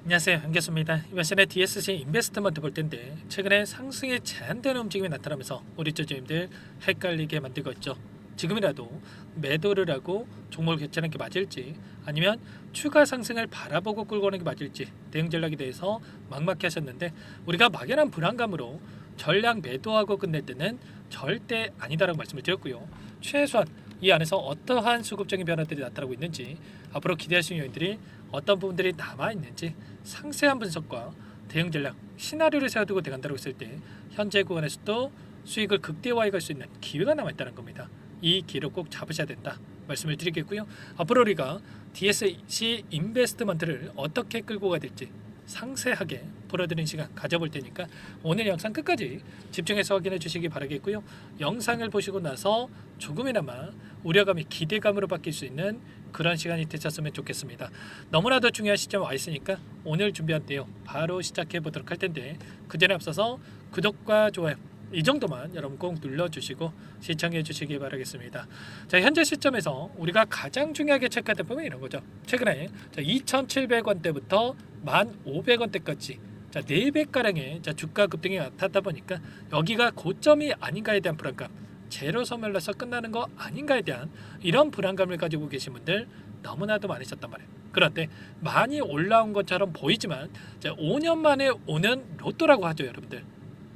안녕하세요, 한교수입니다. 이번 시간에 DSC 인베스트먼트 볼 텐데 최근에 상승에 제한되는 움직임이 나타나면서 우리 투자자님들 헷갈리게 만들고 있죠. 지금이라도 매도를 하고 종목을 교체하는 게 맞을지 아니면 추가 상승을 바라보고 끌고 오는 게 맞을지 대응 전략에 대해서 막막해 하셨는데 우리가 막연한 불안감으로 전량 매도하고 끝낼 때는 절대 아니다라고 말씀을 드렸고요. 최소한 이 안에서 어떠한 수급적인 변화들이 나타나고 있는지 앞으로 기대하시는 요인들이 어떤 부분들이 남아있는지 상세한 분석과 대응 전략, 시나리오를 세워두고 대간다고 했을 때 현재 구간에서도 수익을 극대화해 갈 수 있는 기회가 남아있다는 겁니다. 이 기회를 꼭 잡으셔야 된다 말씀을 드리겠고요. 앞으로 우리가 DSC 인베스트먼트를 어떻게 끌고 가야 될지 상세하게 풀어드리는 시간 가져볼 테니까 오늘 영상 끝까지 집중해서 확인해 주시기 바라겠고요. 영상을 보시고 나서 조금이나마 우려감이 기대감으로 바뀔 수 있는 그런 시간이 되셨으면 좋겠습니다. 너무나도 중요한 시점에 와 있으니까 오늘 준비한 내용 바로 시작해 보도록 할 텐데 그 전에 앞서서 구독과 좋아요 이 정도만 여러분 꼭 눌러주시고 시청해 주시기 바라겠습니다. 자, 현재 시점에서 우리가 가장 중요하게 체크해야 될 부분이 이런 거죠. 최근에 2,700원대부터 1,500원대까지 4배가량의 주가 급등이 나타나다 보니까 여기가 고점이 아닌가에 대한 불안감, 제로 소멸로서 끝나는 거 아닌가에 대한 이런 불안감을 가지고 계신 분들 너무나도 많으셨단 말이에요. 그런데 많이 올라온 것처럼 보이지만 5년 만에 오는 로또라고 하죠, 여러분들.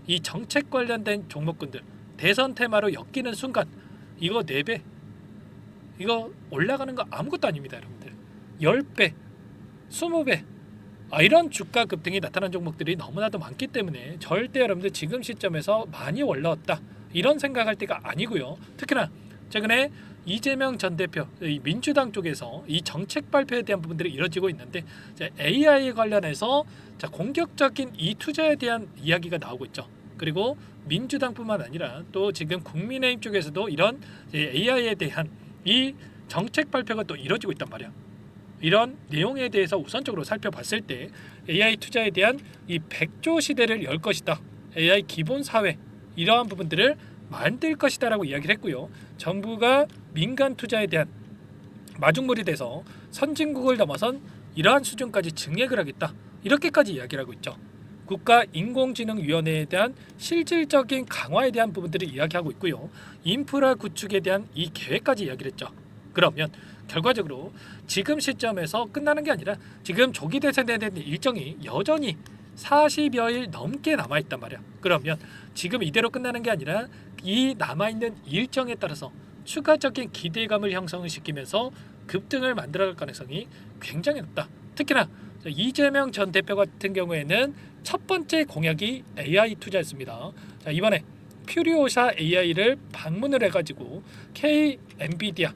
이 정책 관련된 종목군들 대선 테마로 엮이는 순간 이거 4배, 이거 올라가는 거 아무것도 아닙니다, 여러분들. 10배, 20배 이런 주가 급등이 나타난 종목들이 너무나도 많기 때문에 절대 여러분들 지금 시점에서 많이 올라왔다 이런 생각할 때가 아니고요. 특히나 최근에 이재명 전 대표 민주당 쪽에서 이 정책 발표에 대한 부분들이 이루어지고 있는데 AI 관련해서 공격적인 이 투자에 대한 이야기가 나오고 있죠. 그리고 민주당뿐만 아니라 또 지금 국민의힘 쪽에서도 이런 AI에 대한 이 정책 발표가 또 이루어지고 있단 말이야. 이런 내용에 대해서 우선적으로 살펴봤을 때 AI 투자에 대한 이 100조 시대를 열 것이다. AI 기본 사회 이러한 부분들을 만들 것이다라고 이야기를 했고요. 정부가 민간 투자에 대한 마중물이 돼서 선진국을 넘어선 이러한 수준까지 증액을 하겠다. 이렇게까지 이야기를 하고 있죠. 국가인공지능위원회에 대한 실질적인 강화에 대한 부분들을 이야기하고 있고요. 인프라 구축에 대한 이 계획까지 이야기를 했죠. 그러면 결과적으로 지금 시점에서 끝나는 게 아니라 지금 조기 대선에 대한 일정이 여전히 40여일 넘게 남아있단 말이야. 그러면 지금 이대로 끝나는 게 아니라 이 남아있는 일정에 따라서 추가적인 기대감을 형성을 시키면서 급등을 만들어갈 가능성이 굉장히 높다. 특히나 이재명 전 대표 같은 경우에는 첫 번째 공약이 AI 투자였습니다. 자, 이번에 퓨리오사 AI를 방문을 해가지고 K 엔비디아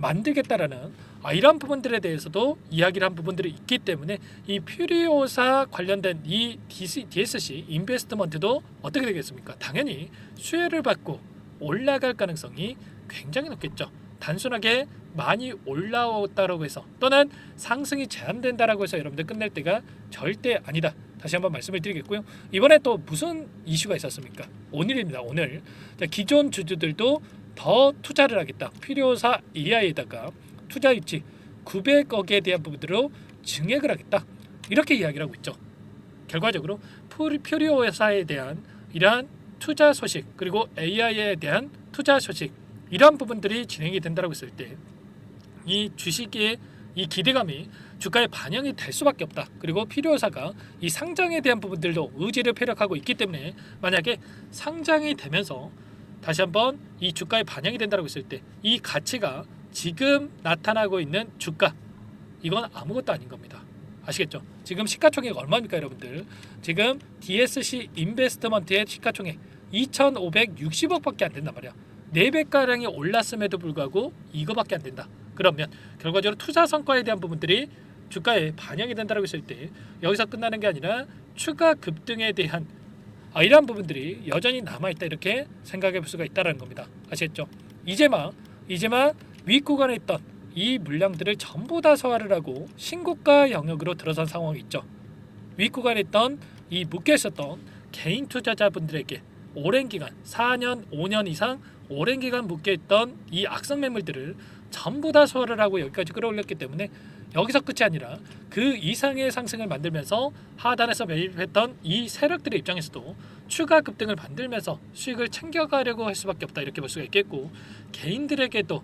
만들겠다라는 이런 부분들에 대해서도 이야기를 한 부분들이 있기 때문에 이 퓨리오사 관련된 이 DSC 인베스트먼트도 어떻게 되겠습니까? 당연히 수혜를 받고 올라갈 가능성이 굉장히 높겠죠. 단순하게 많이 올라왔다라고 해서 또는 상승이 제한된다라고 해서 여러분들 끝낼 때가 절대 아니다. 다시 한번 말씀을 드리겠고요. 이번에 또 무슨 이슈가 있었습니까? 오늘입니다. 오늘 기존 주주들도 더 투자를 하겠다. 퓨리오사 AI에다가 투자 유치 900억에 대한 부분으로 증액을 하겠다. 이렇게 이야기를 하고 있죠. 결과적으로 퓨리오사에 대한 이러한 투자 소식 그리고 AI에 대한 투자 소식 이러한 부분들이 진행이 된다고 했을 때 이 주식의 이 기대감이 주가에 반영이 될 수밖에 없다. 그리고 퓨리오사가 이 상장에 대한 부분들도 의지를 표력하고 있기 때문에 만약에 상장이 되면서 다시 한번 이 주가에 반영이 된다고 했을 때 이 가치가 지금 나타나고 있는 주가 이건 아무것도 아닌 겁니다. 아시겠죠? 지금 시가총액 얼마입니까, 여러분들? 지금 DSC 인베스트먼트의 시가총액 2,560억밖에 안 된단 말이야. 4배가량이 올랐음에도 불구하고 이거밖에 안 된다. 그러면 결과적으로 투자 성과에 대한 부분들이 주가에 반영이 된다고 했을 때 여기서 끝나는 게 아니라 추가 급등에 대한 이러한 부분들이 여전히 남아있다 이렇게 생각해 볼 수가 있다는 겁니다. 아시겠죠? 이제만 윗구간에 있던 이 물량들을 전부 다 소화를 하고 신고가 영역으로 들어선 상황이 있죠. 윗구간에 있던 이 묶여 있었던 개인 투자자분들에게 오랜 기간 4년, 5년 이상 오랜 기간 묶여 있던 이 악성 매물들을 전부 다 소화를 하고 여기까지 끌어올렸기 때문에 여기서 끝이 아니라 그 이상의 상승을 만들면서 하단에서 매입했던 이 세력들의 입장에서도 추가 급등을 만들면서 수익을 챙겨가려고 할 수밖에 없다, 이렇게 볼 수가 있겠고, 개인들에게도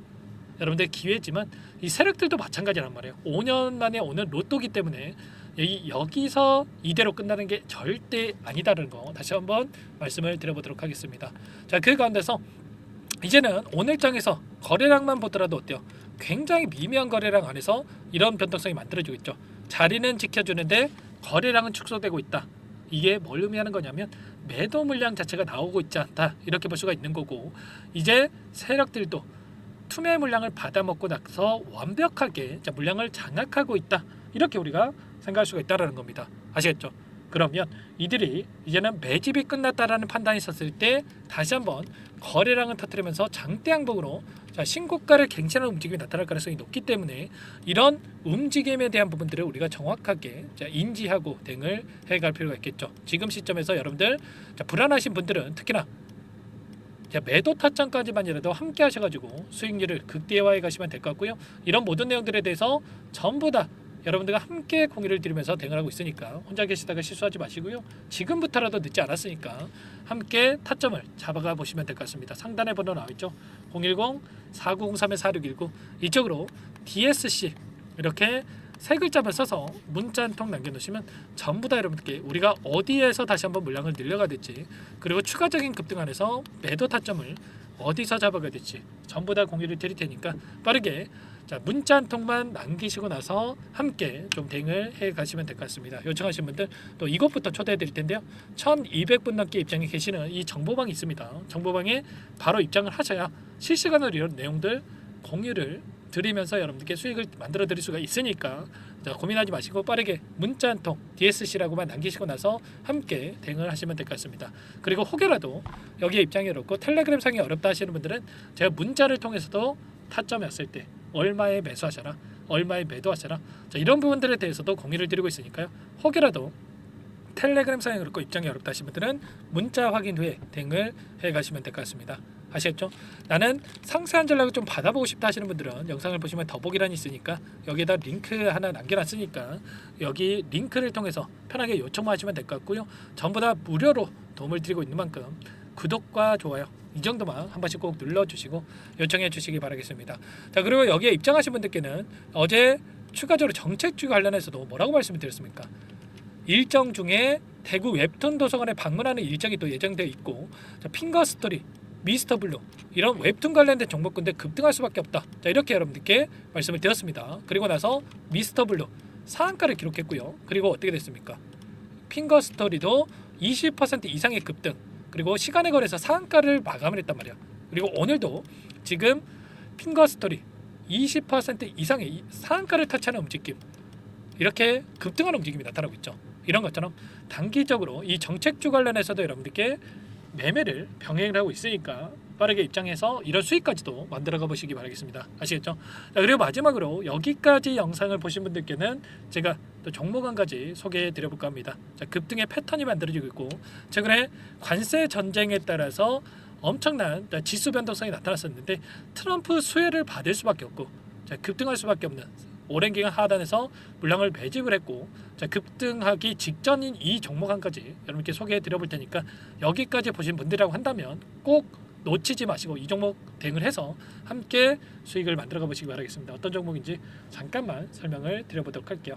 여러분들 기회지만 이 세력들도 마찬가지란 말이에요. 5년 만에 오는 로또기 때문에 여기서 이대로 끝나는 게 절대 아니다라는 거 다시 한번 말씀을 드려보도록 하겠습니다. 자, 그 가운데서 이제는 오늘장에서 거래량만 보더라도 어때요? 굉장히 미미한 거래량 안에서 이런 변동성이 만들어지고 있죠. 자리는 지켜주는데 거래량은 축소되고 있다. 이게 뭘 의미하는 거냐면 매도 물량 자체가 나오고 있지 않다, 이렇게 볼 수가 있는 거고, 이제 세력들도 투매 물량을 받아먹고 나서 완벽하게 물량을 장악하고 있다, 이렇게 우리가 생각할 수가 있다는 겁니다. 아시겠죠? 그러면 이들이 이제는 매집이 끝났다라는 판단이 있었을 때 다시 한번 거래량을 터뜨리면서 장대 양봉으로 신고가를 갱신하는 움직임이 나타날 가능성이 높기 때문에 이런 움직임에 대한 부분들을 우리가 정확하게 인지하고 대응을 해갈 필요가 있겠죠. 지금 시점에서 여러분들 불안하신 분들은 특히나 매도 타점까지만이라도 함께 하셔가지고 수익률을 극대화해 가시면 될 것 같고요. 이런 모든 내용들에 대해서 전부 다 여러분들과 함께 공유를 드리면서 대응을 하고 있으니까 혼자 계시다가 실수하지 마시고요. 지금부터라도 늦지 않았으니까 함께 타점을 잡아가 보시면 될 것 같습니다. 상단에 번호 나와있죠. 010-4903-4619 이쪽으로 DSC 이렇게 세 글자만 써서 문자 한 통 남겨놓으시면 전부 다 여러분들께 우리가 어디에서 다시 한번 물량을 늘려가 될지, 그리고 추가적인 급등 안에서 매도 타점을 어디서 잡아가 될지 전부 다 공유를 드릴 테니까 빠르게 문자 한 통만 남기시고 나서 함께 좀 대응을 해 가시면 될 것 같습니다. 요청하신 분들 또 이것부터 초대해 드릴 텐데요. 1200분 넘게 입장에 계시는 이 정보방이 있습니다. 정보방에 바로 입장을 하셔야 실시간으로 이런 내용들 공유를 드리면서 여러분들께 수익을 만들어 드릴 수가 있으니까 고민하지 마시고 빠르게 문자 한 통 DSC라고만 남기시고 나서 함께 대응을 하시면 될 것 같습니다. 그리고 혹여라도 여기에 입장이 어렵고 텔레그램 상이 어렵다 하시는 분들은 제가 문자를 통해서도 타점이 왔을 때 얼마에 매수하셔라, 얼마에 매도하셔라, 이런 부분들에 대해서도 공유를 드리고 있으니까요. 혹여라도 텔레그램 상이 그렇고 입장이 어렵다 하시는 분들은 문자 확인 후에 대응을 해 가시면 될 것 같습니다. 아시겠죠? 나는 상세한 전략을 좀 받아보고 싶다 하시는 분들은 영상을 보시면 더보기란이 있으니까 여기에다 링크 하나 남겨놨으니까 여기 링크를 통해서 편하게 요청만 하시면 될 것 같고요. 전부 다 무료로 도움을 드리고 있는 만큼 구독과 좋아요 이 정도만 한 번씩 꼭 눌러주시고 요청해 주시기 바라겠습니다. 자, 그리고 여기에 입장하신 분들께는 어제 추가적으로 정책주 관련해서도 뭐라고 말씀을 드렸습니까? 일정 중에 대구 웹툰 도서관에 방문하는 일정이 또 예정되어 있고, 핑거스토리, 미스터블루 이런 웹툰 관련된 종목군들 급등할 수밖에 없다. 이렇게 여러분들께 말씀을 드렸습니다. 그리고 나서 미스터블루 상한가를 기록했고요. 그리고 어떻게 됐습니까? 핑거스토리도 20% 이상의 급등, 그리고 시간의 거래에서 상한가를 마감을 했단 말이야. 그리고 오늘도 지금 핑거스토리 20% 이상의 상한가를 터치하는 움직임, 이렇게 급등하는 움직임이 나타나고 있죠. 이런 것처럼 단기적으로 이 정책주 관련해서도 여러분들께 매매를 병행을 하고 있으니까 빠르게 입장해서 이런 수익까지도 만들어가 보시기 바라겠습니다. 아시겠죠? 자, 그리고 마지막으로 여기까지 영상을 보신 분들께는 제가 또 종목 한 가지 소개해 드려볼까 합니다. 자, 급등의 패턴이 만들어지고 있고, 최근에 관세 전쟁에 따라서 엄청난 지수 변동성이 나타났었는데 트럼프 수혜를 받을 수밖에 없고 급등할 수밖에 없는 오랜 기간 하단에서 물량을 매집을 했고, 급등하기 직전인 이 종목 한 가지 여러분께 소개해 드려볼 테니까 여기까지 보신 분들이라고 한다면 꼭 놓치지 마시고 이 종목 대응을 해서 함께 수익을 만들어가 보시기 바라겠습니다. 어떤 종목인지 잠깐만 설명을 드려보도록 할게요.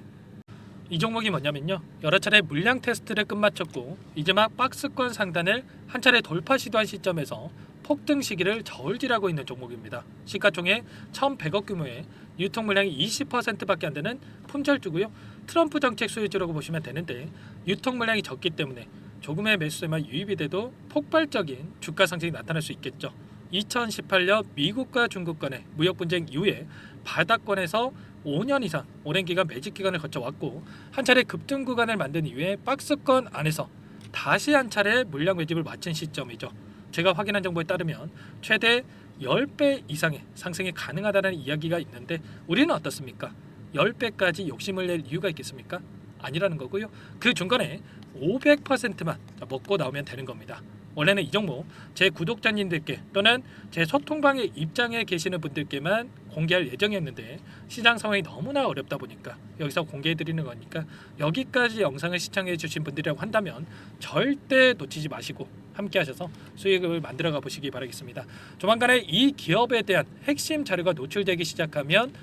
이 종목이 뭐냐면요, 여러 차례 물량 테스트를 끝마쳤고 이제 막 박스권 상단을 한 차례 돌파 시도한 시점에서 폭등 시기를 저울질하고 있는 종목입니다. 시가총액 1,100억 규모의 유통 물량이 20%밖에 안 되는 품절주고요. 트럼프 정책 수혜주라고 보시면 되는데 유통 물량이 적기 때문에 조금의 매수세만 유입이 돼도 폭발적인 주가 상승이 나타날 수 있겠죠. 2018년 미국과 중국 간의 무역 분쟁 이후에 바닥권에서 5년 이상 오랜 기간 매집 기간을 거쳐왔고, 한 차례 급등 구간을 만든 이후에 박스권 안에서 다시 한 차례 물량 매집을 마친 시점이죠. 제가 확인한 정보에 따르면 최대 10배 이상의 상승이 가능하다는 이야기가 있는데 우리는 어떻습니까? 10배까지 욕심을 낼 이유가 있겠습니까? 아니라는 거고요. 그 중간에 500%만 먹고 나오면 되는 겁니다. 원래는 이 종목 제 구독자님들께 또는 제 소통방에 입장해 계시는 분들께만 공개할 예정이었는데 시장 상황이 너무나 어렵다 보니까 여기서 공개해 드리는 거니까 여기까지 영상을 시청해 주신 분들이라고 한다면 절대 놓치지 마시고 함께 하셔서 수익을 만들어 가 보시기 바라겠습니다. 조만간에 이 기업에 대한 핵심 자료가 노출되기 시작하면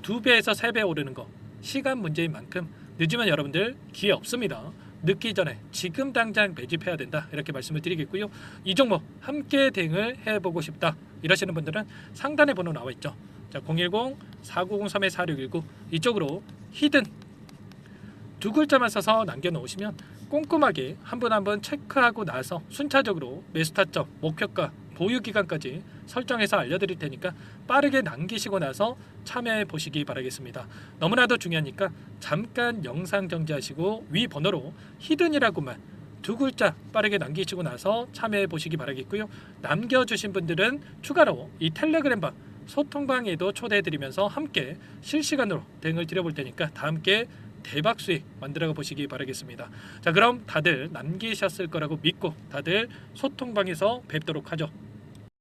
2배에서 3배 오르는 거 시간 문제인 만큼 늦으면 여러분들 기회 없습니다. 늦기 전에 지금 당장 매집해야 된다 이렇게 말씀을 드리겠고요. 이 종목 함께 대응을 해보고 싶다 이러시는 분들은 상단에 번호 나와 있죠. 자, 010-4903-4619 이쪽으로 히든 두 글자만 써서 남겨놓으시면 꼼꼼하게 한 분 한 분 체크하고 나서 순차적으로 매수 타점, 목표가, 보유 기간까지 설정해서 알려드릴 테니까 빠르게 남기시고 나서 참여해 보시기 바라겠습니다. 너무나도 중요하니까 잠깐 영상 정지하시고 위 번호로 히든이라고만 두 글자 빠르게 남기시고 나서 참여해 보시기 바라겠고요. 남겨주신 분들은 추가로 이 텔레그램방 소통방에도 초대해드리면서 함께 실시간으로 대응을 드려볼 테니까 다 함께 대박 수익 만들어 보시기 바라겠습니다. 자, 그럼 다들 남기셨을 거라고 믿고 다들 소통방에서 뵙도록 하죠.